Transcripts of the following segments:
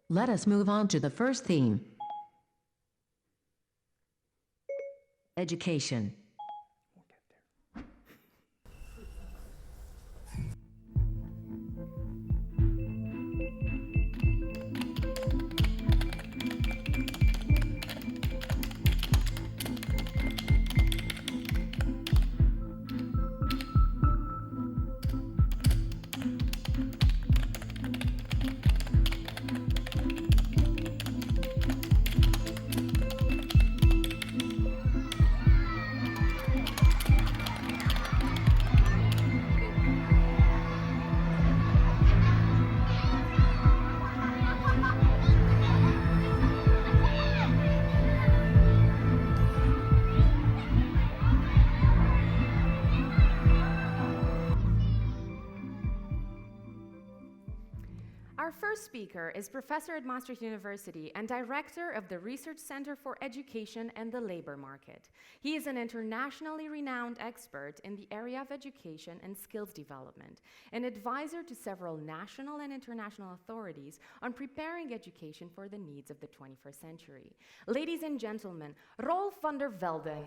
Let us move on to the first theme. Education. Our first speaker is professor at Maastricht University and director of the Research Center for Education and the Labor Market. He is an internationally renowned expert in the area of education and skills development, an advisor to several national and international authorities on preparing education for the needs of the 21st century. Ladies and gentlemen, Rolf van der Velden.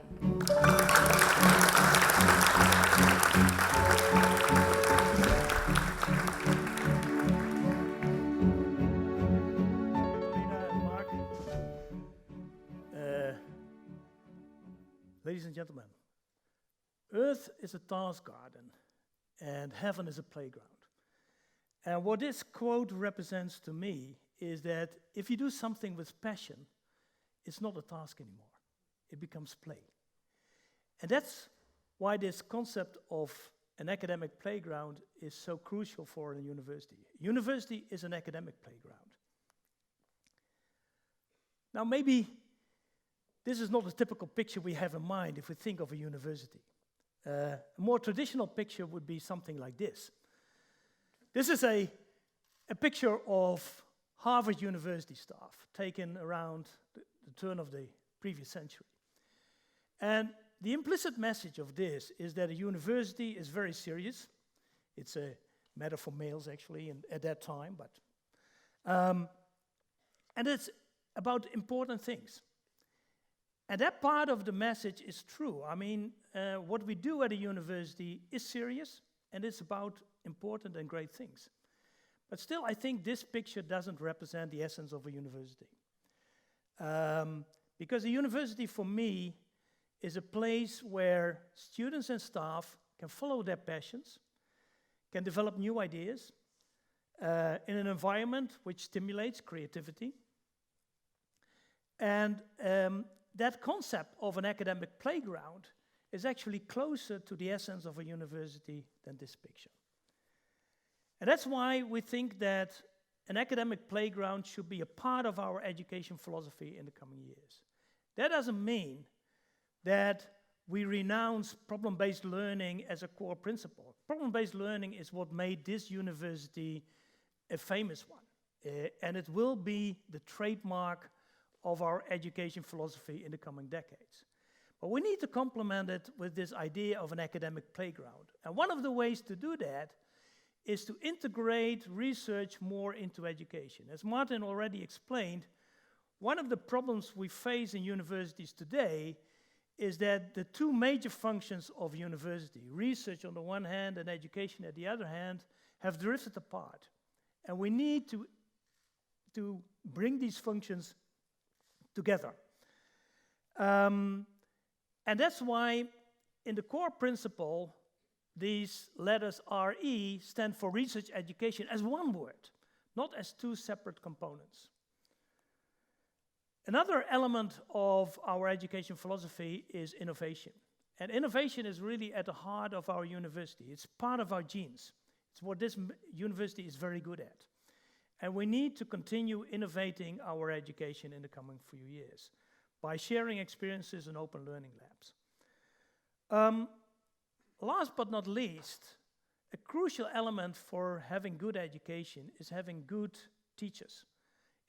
Ladies and gentlemen, Earth is a task garden and heaven is a playground. And what this quote represents to me is that if you do something with passion, it's not a task anymore. It becomes play. And that's why this concept of an academic playground is so crucial for a university. University is an academic playground. Now maybe this is not a typical picture we have in mind if we think of a university. A more traditional picture would be something like this. This is a picture of Harvard University staff taken around the turn of the previous century. And the implicit message of this is that a university is very serious. It's a matter for males actually at that time, but and it's about important things. And that part of the message is true. I mean, what we do at a university is serious, and it's about important and great things. But still, I think this picture doesn't represent the essence of a university. Because a university, for me, is a place where students and staff can follow their passions, can develop new ideas, in an environment which stimulates creativity. And that concept of an academic playground is actually closer to the essence of a university than this picture. And that's why we think that an academic playground should be a part of our education philosophy in the coming years. That doesn't mean that we renounce problem-based learning as a core principle. Problem-based learning is what made this university a famous one, and it will be the trademark of our education philosophy in the coming decades. But we need to complement it with this idea of an academic playground. And one of the ways to do that is to integrate research more into education. As Martin already explained, one of the problems we face in universities today is that the two major functions of university, research on the one hand and education at the other hand, have drifted apart. And we need to bring these functions together. And that's why in the core principle, these letters RE stand for research education as one word, not as two separate components. Another element of our education philosophy is innovation. And innovation is really at the heart of our university. It's part of our genes. It's what this university is very good at. And we need to continue innovating our education in the coming few years by sharing experiences in open learning labs. Last but not least, a crucial element for having good education is having good teachers.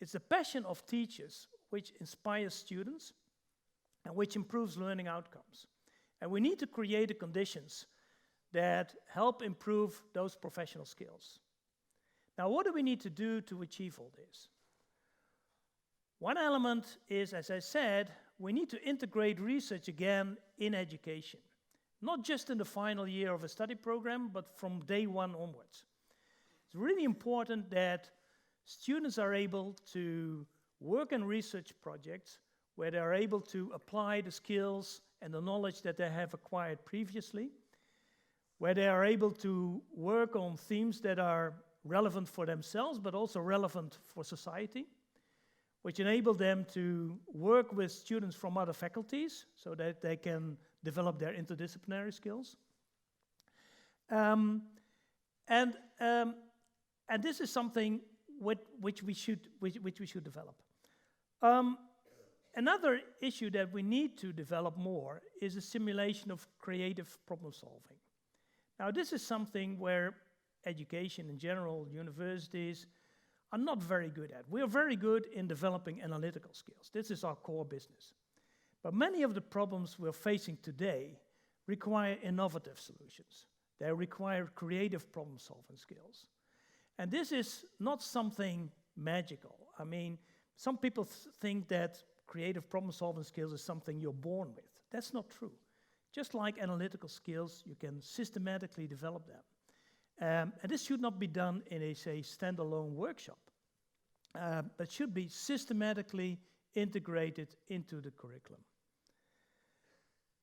It's the passion of teachers which inspires students and which improves learning outcomes. And we need to create the conditions that help improve those professional skills. Now, what do we need to do to achieve all this? One element is, as I said, we need to integrate research again in education, not just in the final year of a study program, but from day one onwards. It's really important that students are able to work in research projects where they are able to apply the skills and the knowledge that they have acquired previously, where they are able to work on themes that are relevant for themselves, but also relevant for society, which enable them to work with students from other faculties so that they can develop their interdisciplinary skills. And this is something which we should develop. Another issue that we need to develop more is a simulation of creative problem solving. Now, this is something where education in general, universities, are not very good at. We are very good in developing analytical skills. This is our core business. But many of the problems we're facing today require innovative solutions. They require creative problem-solving skills. And this is not something magical. I mean, some people think that creative problem-solving skills is something you're born with. That's not true. Just like analytical skills, you can systematically develop them. And this should not be done in a, say, standalone workshop, but should be systematically integrated into the curriculum.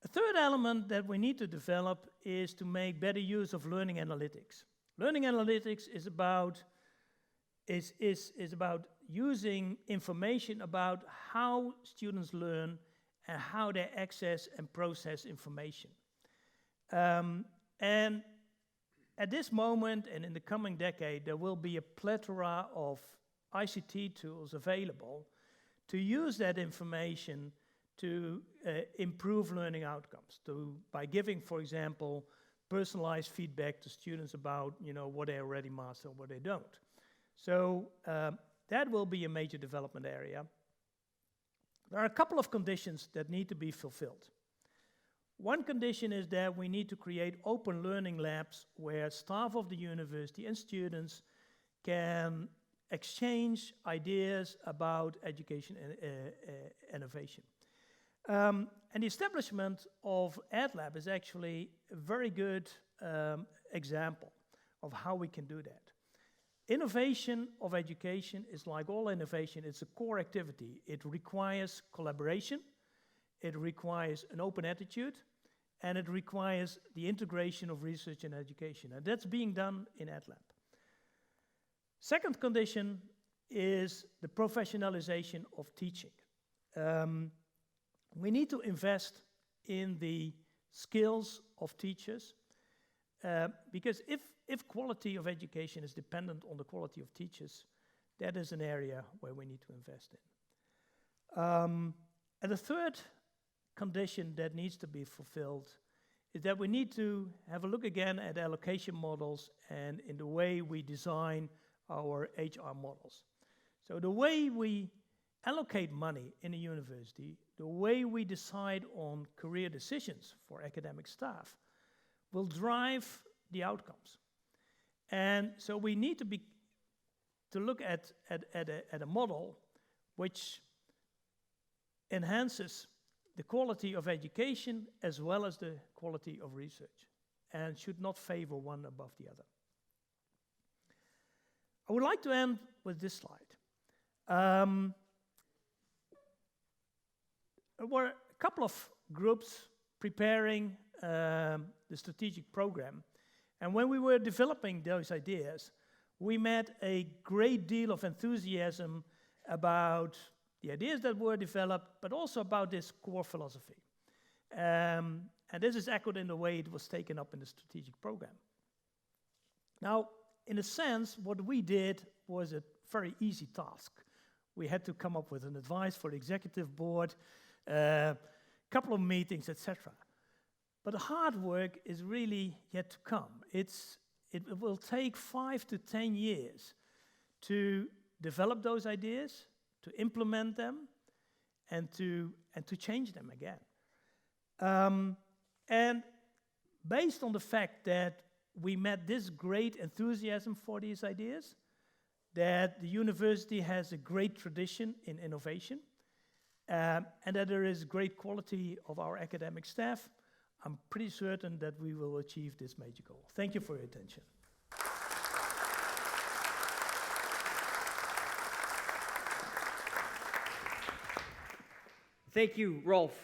A third element that we need to develop is to make better use of learning analytics. Learning analytics is about using information about how students learn and how they access and process information. And at this moment and in the coming decade, there will be a plethora of ICT tools available to use that information to improve learning outcomes, by giving, for example, personalized feedback to students about what they already master and what they don't. So that will be a major development area. There are a couple of conditions that need to be fulfilled. One condition is that we need to create open learning labs where staff of the university and students can exchange ideas about education and innovation. And the establishment of EdLab is actually a very good example of how we can do that. Innovation of education is like all innovation, it's a core activity. It requires collaboration, it requires an open attitude, and it requires the integration of research and education. And that's being done in EdLab. Second condition is the professionalization of teaching. We need to invest in the skills of teachers, because if quality of education is dependent on the quality of teachers, that is an area where we need to invest in. And the third condition that needs to be fulfilled is that we need to have a look again at allocation models and in the way we design our HR models. So the way we allocate money in a university, the way we decide on career decisions for academic staff will drive the outcomes. And so we need to look at a model which enhances the quality of education as well as the quality of research and should not favor one above the other. I would like to end with this slide. There were a couple of groups preparing the strategic program. And when we were developing those ideas, we met a great deal of enthusiasm about the ideas that were developed, but also about this core philosophy. And this is echoed in the way it was taken up in the strategic program. Now, in a sense, what we did was a very easy task. We had to come up with an advice for the executive board, a couple of meetings, etc. But the hard work is really yet to come. It will take 5 to 10 years to develop those ideas, to implement them, and to change them again. And based on the fact that we met this great enthusiasm for these ideas, that the university has a great tradition in innovation, and that there is great quality of our academic staff. I'm pretty certain that we will achieve this major goal. Thank you for your attention. Thank you, Rolf.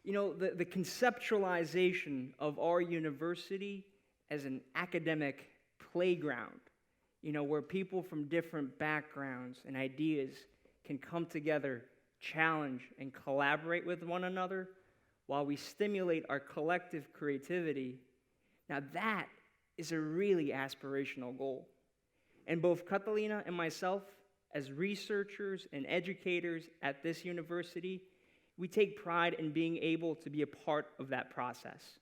You know, the conceptualization of our university as an academic playground, you know, where people from different backgrounds and ideas can come together, challenge, and collaborate with one another while we stimulate our collective creativity. Now that is a really aspirational goal. And both Catalina and myself, as researchers and educators at this university, we take pride in being able to be a part of that process.